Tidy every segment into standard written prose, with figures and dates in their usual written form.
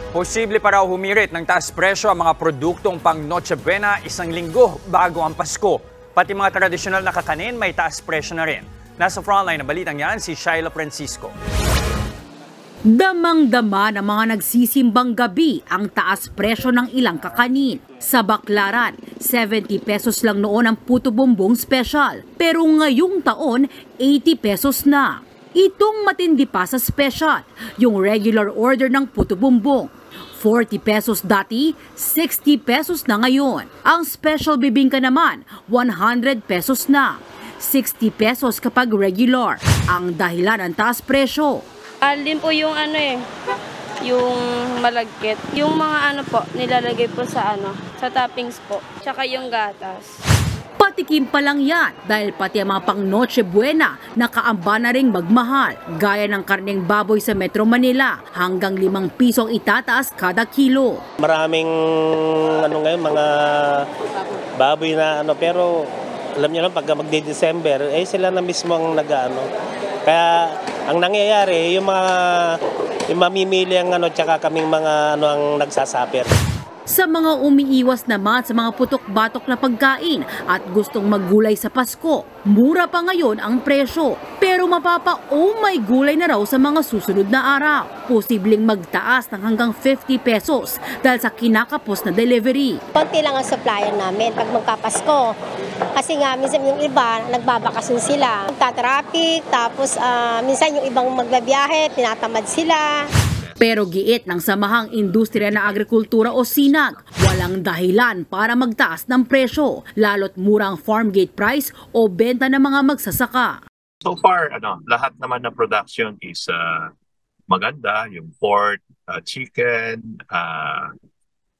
Posible pa raw humirit ng taas presyo ang mga produktong pang Noche Buena isang linggo bago ang Pasko. Pati mga tradisyonal na kakanin may taas presyo na rin. Nasa frontline na balitang yan si Shaila Francisco. Damang-dama ng mga nagsisimbang gabi ang taas presyo ng ilang kakanin. Sa Baclaran, 70 pesos lang noon ang puto bumbong special. Pero ngayong taon, 80 pesos na. Itong matindi pa sa special, yung regular order ng puto bumbong. 40 pesos dati, 60 pesos na ngayon. Ang special bibingka naman, 100 pesos na. 60 pesos kapag regular. Ang dahilan ng taas presyo. Alin po yung yung malagkit. Yung mga nilalagay po sa sa toppings po. Tsaka yung gatas. Patikim pa lang yan dahil pati ang mga pang Noche Buena nakaamba na ring magmahal. Gaya ng karneng baboy sa Metro Manila, hanggang 5 pisong itataas kada kilo. Maraming ngayon mga baboy na pero alam niyo lang pag magde-December sila na mismo ang Kaya ang nangyayari yung mamimili ang tsaka kaming mga ang nagsasaper. Sa mga umiiwas naman sa mga putok-batok na pagkain at gustong maggulay sa Pasko, mura pa ngayon ang presyo. Pero may gulay na raw sa mga susunod na araw. Posibleng magtaas ng hanggang 50 pesos dahil sa kinakapos na delivery. Konti lang ang supplier namin pag magkapasko. Kasi nga minsan yung iba nagbabakasyon sila. Tatraffic, tapos minsan yung ibang magbabiyahe, tinatamad sila. Pero giit ng Samahang Industriya na Agrikultura o SINAG, walang dahilan para magtaas ng presyo, lalo't murang farm gate price o benta ng mga magsasaka. So far, lahat naman ng production is maganda. Yung pork, chicken,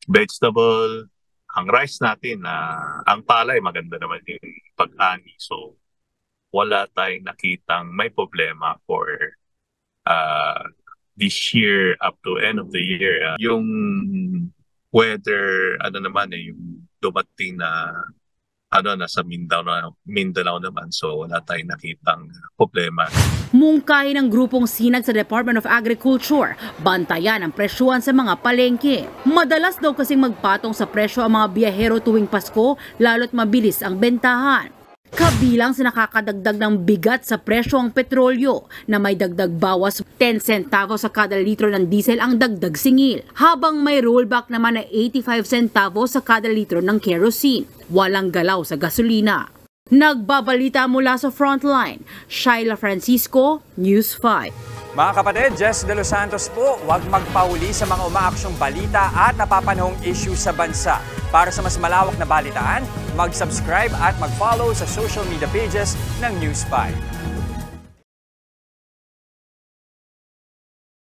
vegetable, ang rice natin, ang palay, maganda naman yung pag-ani. So wala tayong nakitang may problema for this year up to end of the year. Yung weather, yung dumating na nasa Mindanao naman, so wala tayong nakitang problema. Mungkahi ng grupong SINAG sa Department of Agriculture, bantayan ang presyuhan sa mga palengke. Madalas daw kasing magpatong sa presyo ang mga biyahero tuwing Pasko, lalo't mabilis ang bentahan. Kabilang sa nakakadagdag ng bigat sa presyo ang petrolyo na may dagdag bawas 10 centavos sa kada litro ng diesel ang dagdag singil, habang may rollback naman na 85 centavos sa kada litro ng kerosene. Walang galaw sa gasolina. Nagbabalita mula sa Frontline, Shaila Francisco, News 5. Mga kapatid, Jess De Los Santos po, huwag magpauli sa mga umaaksyong balita at napapanahong issue sa bansa. Para sa mas malawak na balitaan, mag-subscribe at mag-follow sa social media pages ng News 5.